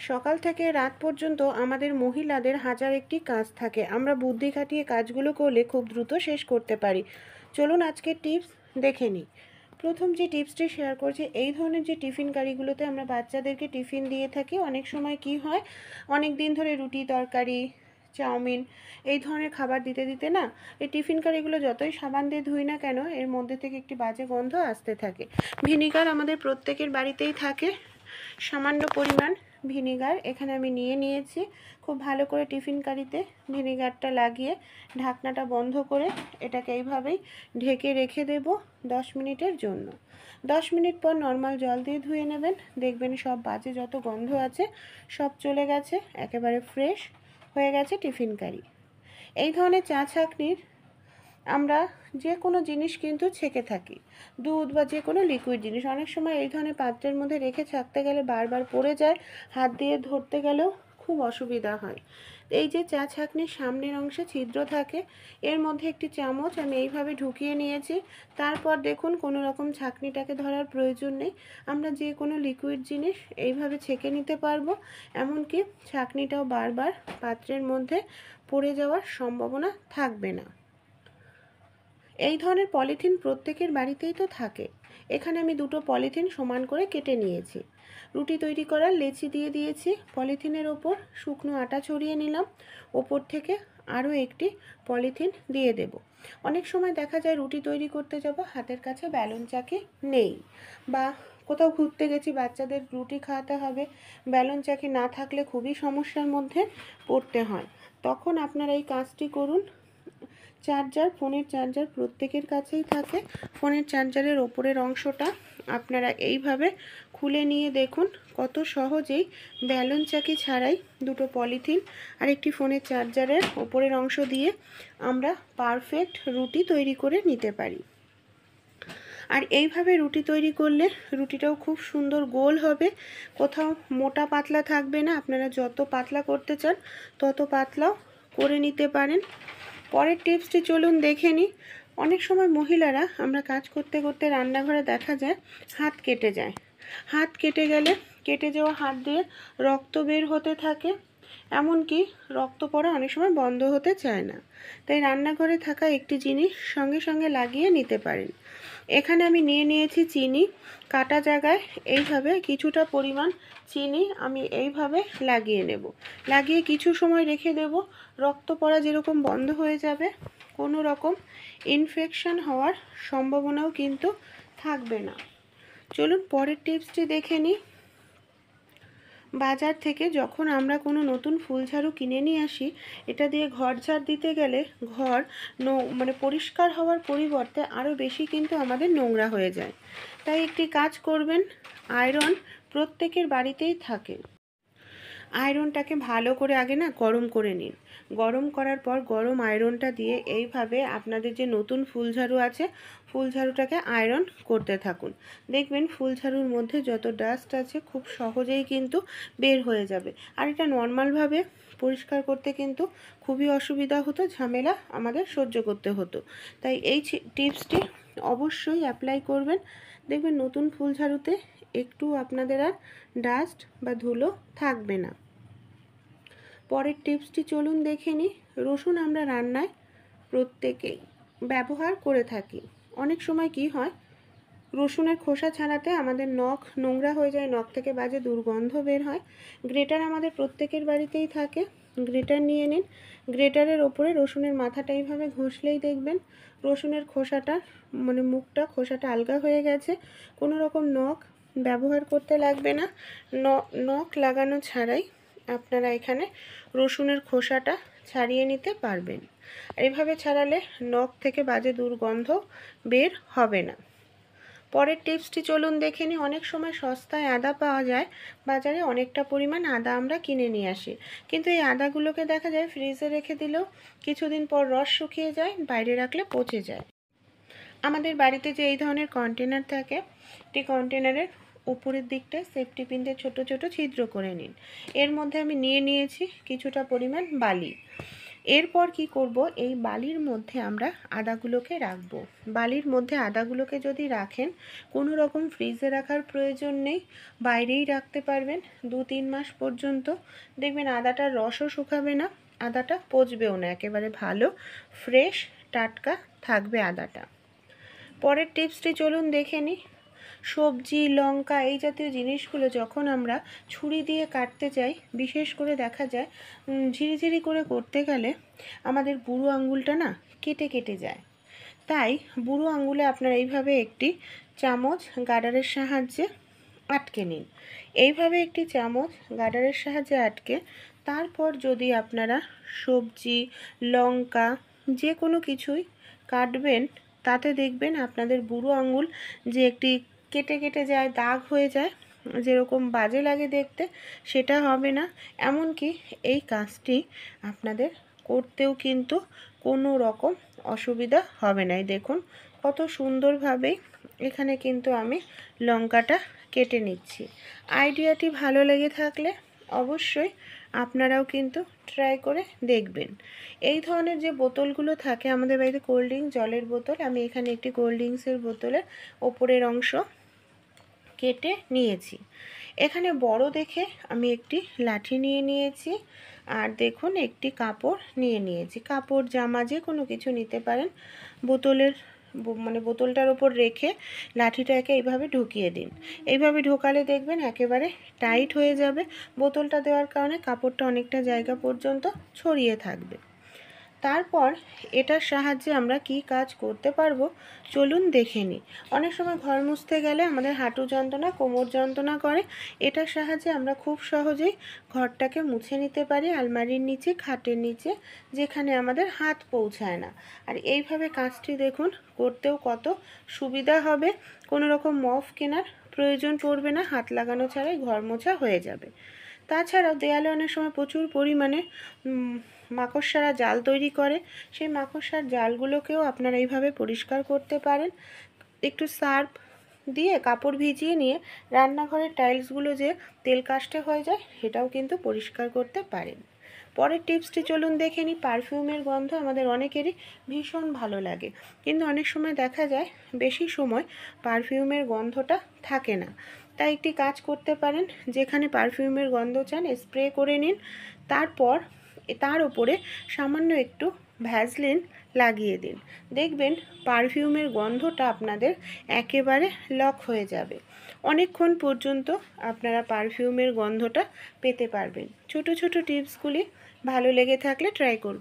সকাল থেকে রাত পর্যন্ত আমাদের মহিলাদের হাজার একটি কাজ থাকে। আমরা বুদ্ধি খাটিয়ে কাজগুলো করলে খুব দ্রুত শেষ করতে পারি। চলুন আজকের টিপস দেখে নিই। প্রথম যে টিপসটি শেয়ার করছি, এই ধরনের যে টিফিন কারিগুলোতে আমরা বাচ্চাদেরকে টিফিন দিয়ে থাকি, অনেক সময় কি হয়, অনেক দিন ধরে রুটি তরকারি চাউমিন এই ধরনের খাবার দিতে দিতে না, এই টিফিন কারিগুলো যতই সাবান দিয়ে ধুই না কেন, এর মধ্যে থেকে একটি বাজে গন্ধ আসতে থাকে। ভিনিগার আমাদের প্রত্যেকের বাড়িতেই থাকে। সামান্য পরিমাণ ভিনিগার এখানে আমি নিয়েছি। খুব ভালো করে টিফিন কারিতে ভিনিগারটা লাগিয়ে ঢাকনাটা বন্ধ করে এটাকে এইভাবেই ঢেকে রেখে দেব 10 মিনিটের জন্য। 10 মিনিট পর নর্মাল জল দিয়ে ধুয়ে নেবেন। দেখবেন সব বাজে যত গন্ধ আছে সব চলে গেছে, একেবারে ফ্রেশ হয়ে গেছে টিফিন কারি। এই ধরনের চা ছাঁকনির আমরা যে কোনো জিনিস কিন্তু ছেঁকে থাকি, দুধ বা যে কোনো লিকুইড জিনিস, অনেক সময় এই ধরনের পাত্রের মধ্যে রেখে ছাঁকতে গেলে বারবার পড়ে যায়, হাত দিয়ে ধরতে গেলেও খুব অসুবিধা হয়। এই যে চা ছাঁকনির সামনের অংশে ছিদ্র থাকে, এর মধ্যে একটি চামচ আমি এইভাবে ঢুকিয়ে নিয়েছি। তারপর দেখুন কোনো রকম ছাঁকনিটাকে ধরার প্রয়োজন নেই, আমরা যে কোনো লিকুইড জিনিস এইভাবে ছেঁকে নিতে পারবো। এমনকি ছাঁকনিটাও বারবার পাত্রের মধ্যে পড়ে যাওয়ার সম্ভাবনা থাকবে না। এই ধরনের পলিথিন প্রত্যেকের বাড়িতেই তো থাকে। এখানে আমি দুটো পলিথিন সমান করে কেটে নিয়েছি। রুটি তৈরি করার লেচি দিয়ে দিয়েছি, পলিথিনের ওপর শুকনো আটা ছড়িয়ে নিলাম, ওপর থেকে আরও একটি পলিথিন দিয়ে দেব। অনেক সময় দেখা যায় রুটি তৈরি করতে যাব, হাতের কাছে ব্যালন চাকি নেই, বা কোথাও ঘুরতে গেছি বাচ্চাদের রুটি খাওয়াতে হবে, ব্যালন চাকি না থাকলে খুবই সমস্যার মধ্যে পড়তে হয়। তখন আপনারা এই কাজটি করুন। চার্জার, ফোনের চার্জার প্রত্যেকের কাছেই থাকে। ফোনের চার্জারের ওপরের অংশটা আপনারা এইভাবে খুলে নিয়ে দেখুন কত সহজেই ব্যালন চাকি ছাড়াই দুটো পলিথিন আর একটি ফোনের চার্জারের ওপরের অংশ দিয়ে আমরা পারফেক্ট রুটি তৈরি করে নিতে পারি। আর এইভাবে রুটি তৈরি করলে রুটিটাও খুব সুন্দর গোল হবে, কোথাও মোটা পাতলা থাকবে না। আপনারা যত পাতলা করতে চান তত পাতলাও করে নিতে পারেন। পরের টিপসটি চলুন দেখে নিই। অনেক সময় মহিলারা আমরা কাজ করতে করতে রান্নাঘরে দেখা যায় হাত কেটে যায়। হাত কেটে গেলে কেটে যাওয়া হাত দিয়ে রক্ত বের হতে থাকে, এমনকি রক্ত পড়া অনেক সময় বন্ধ হতে চায় না। তাই রান্নাঘরে থাকা একটি জিনিস সঙ্গে সঙ্গে লাগিয়ে নিতে পারেন। এখানে আমি নিয়েছি চিনি। কাটা জায়গায় এইভাবে কিছুটা পরিমাণ চিনি আমি এইভাবে লাগিয়ে নেব। লাগিয়ে কিছু সময় রেখে দেব। রক্ত পড়া যেরকম বন্ধ হয়ে যাবে, কোনো রকম ইনফেকশন হওয়ার সম্ভাবনাও কিন্তু থাকবে না। চলুন পরের টিপসটি দেখে নিই। বাজার থেকে যখন আমরা কোনো নতুন ফুলঝাড়ু কিনে নিয়ে আসি, এটা দিয়ে ঘর ঝাড় দিতে গেলে ঘর পরিষ্কার হওয়ার পরিবর্তে আরও বেশি কিন্তু আমাদের নোংরা হয়ে যায়। তাই একটি কাজ করবেন, আয়রন প্রত্যেকের বাড়িতেই থাকে। আয়রনটাকে ভালো করে আগে গরম করে নিন। গরম করার পর গরম আয়রনটা দিয়ে এইভাবে আপনাদের যে নতুন ফুলঝাড়ু আছে, ফুলঝাড়ুটাকে আয়রন করতে থাকুন। দেখবেন ফুলঝাড়ুর মধ্যে যত ডাস্ট আছে খুব সহজেই কিন্তু বের হয়ে যাবে। আর এটা নর্মালভাবে পরিষ্কার করতে কিন্তু খুবই অসুবিধা হতো, ঝামেলা আমাদের সহ্য করতে হতো। তাই এই টিপসটি অবশ্যই অ্যাপ্লাই করবেন। দেখবেন নতুন ফুলঝাড়ুতে একটু আপনাদের আর ডাস্ট বা ধুলো থাকবে না। পরের টিপসটি চলুন দেখে নিই। রসুন আমরা রান্নায় প্রত্যেকেই ব্যবহার করে থাকি। অনেক সময় কি হয়, রসুনের খোসা ছাড়াতে আমাদের নখ নোংরা হয়ে যায়, নখ থেকে বাজে দুর্গন্ধ বের হয়। গ্রেটার আমাদের প্রত্যেকের বাড়িতেই থাকে। গ্রেটার নিয়ে নিন। গ্রেটারের ওপরে রসুনের মাথাটা এইভাবে ঘষলেই দেখবেন রসুনের খোসাটা মুখটা খোসাটা আলগা হয়ে গেছে। কোনো রকম নখ ব্যবহার করতে লাগবে না। নখ লাগানো ছাড়াই আপনারা এখানে রসুনের খোসাটা ছাড়িয়ে নিতে পারবেন। এইভাবে ছাড়ালে নখ থেকে বাজে দুর্গন্ধ বের হবে না। পরের টিপসটি চলুন দেখে নিই। অনেক সময় সস্তায় আদা পাওয়া যায় বাজারে, অনেকটা পরিমাণ আদা আমরা কিনে নিয়ে আসি, কিন্তু এই আদাগুলোকে দেখা যায় ফ্রিজে রেখে দিলেও কিছুদিন পর রস শুকিয়ে যায়, বাইরে রাখলে পচে যায়। আমাদের বাড়িতে যে এই ধরনের কন্টেনার থাকে, একটি কন্টেনারের উপরের দিকটায় সেফটি পিন দিয়ে ছোটো ছোটো ছিদ্র করে নিন। এর মধ্যে আমি নিয়েছি কিছুটা পরিমাণ বালি। এরপর কি করব, এই বালির মধ্যে আমরা আদাগুলোকে রাখবো। বালির মধ্যে আদাগুলোকে যদি রাখেন, কোনো রকম ফ্রিজে রাখার প্রয়োজন নেই, বাইরেই রাখতে পারবেন 2-3 মাস পর্যন্ত। দেখবেন আদাটার রসও শুকাবে না, আদাটা পচবেও না, একেবারে ভালো ফ্রেশ টাটকা থাকবে আদাটা। পরের টিপসটি চলুন দেখে নিই। সবজি, লঙ্কা এই জাতীয় জিনিসগুলো যখন আমরা ছুরি দিয়ে কাটতে যাই, বিশেষ করে দেখা যায় ঝিরিঝিরি করে করতে গেলে আমাদের বুড়ো আঙুলটা না কেটে কেটে যায়। তাই বুড়ো আঙুলে আপনারা এইভাবে একটি চামচ গার্ডারের সাহায্যে আটকে নিন। এইভাবে একটি চামচ গার্ডারের সাহায্যে আটকে তারপর যদি আপনারা সবজি, লঙ্কা যে কোনো কিছুই কাটবেন, তাতে দেখবেন আপনাদের বুড়ো আঙুল যে একটি কেটে কেটে যায়, দাগ হয়ে যায়, যেরকম বাজে লাগে দেখতে, সেটা হবে না। এমনকি এই কাজটি আপনাদের করতেও কিন্তু কোনো রকম অসুবিধা হবে না। দেখুন কত সুন্দরভাবে এখানে কিন্তু আমি লঙ্কাটা কেটে নিচ্ছি। আইডিয়াটি ভালো লেগে থাকলে অবশ্যই আপনারাও কিন্তু ট্রাই করে দেখবেন। এই ধরনের যে বোতলগুলো থাকে আমাদের বাড়িতে, কোল্ড ড্রিঙ্ক জলের বোতল, আমি এখানে একটি কোল্ড ড্রিঙ্কসের বোতলের ওপরের অংশ কেটে নিয়েছি। এখানে বড় দেখে আমি একটি লাঠি নিয়ে নিয়েছি, আর দেখুন একটি কাপড় নিয়ে নিয়েছি। কাপড়, জামা যে কোনো কিছু নিতে পারেন। বোতলের বোতলটার ওপর রেখে লাঠিটাকে এইভাবে ঢুকিয়ে দিন। এইভাবে ঢোকালে দেখবেন একেবারে টাইট হয়ে যাবে। বোতলটা দেওয়ার কারণে কাপড়টা অনেকটা জায়গা পর্যন্ত ছড়িয়ে থাকবে। তারপর এটার সাহায্যে আমরা কি কাজ করতে পারবো চলুন দেখে নিই। অনেক সময় ঘর মুছতে গেলে আমাদের হাঁটু যন্ত্রণা, কোমর যন্ত্রণা করে। এটার সাহায্যে আমরা খুব সহজেই ঘরটাকে মুছে নিতে পারি, আলমারির নিচে, খাটের নিচে, যেখানে আমাদের হাত পৌঁছায় না। আর এইভাবে কাজটি দেখুন করতেও কত সুবিধা হবে। কোনো রকম মপ কেনার প্রয়োজন পড়বে না, হাত লাগানো ছাড়াই ঘর মোছা হয়ে যাবে। তাছাড়াও দেয়ালে অনেক সময় প্রচুর পরিমাণে মাকড়সারা জাল তৈরি করে। সেই মাকড়সার জালগুলোকেও আপনারা এইভাবে পরিষ্কার করতে পারেন। একটু সার্ফ দিয়ে কাপড় ভিজিয়ে নিয়ে রান্নাঘরের টাইলসগুলো যে তেল কাস্টে হয়ে যায়, সেটাও কিন্তু পরিষ্কার করতে পারেন। পরের টিপসটি চলুন দেখে নিই। পারফিউমের গন্ধ আমাদের অনেকেরই ভীষণ ভালো লাগে, কিন্তু অনেক সময় দেখা যায় বেশি সময় পারফিউমের গন্ধটা থাকে না। তাই একটি কাজ করতে পারেন, যেখানে পারফিউমের গন্ধ চান স্প্রে করে নিন, তারপর তার উপরে সামান্য একটু ভ্যাসলিন লাগিয়ে দিন। দেখবেন পারফিউমের গন্ধটা আপনাদের একেবারে লক হয়ে যাবে। অনেকক্ষণ পর্যন্ত আপনারা পারফিউমের গন্ধটা পেতে পারবেন। ছোট ছোট টিপসগুলি ভালো লেগে থাকলে ট্রাই করবেন।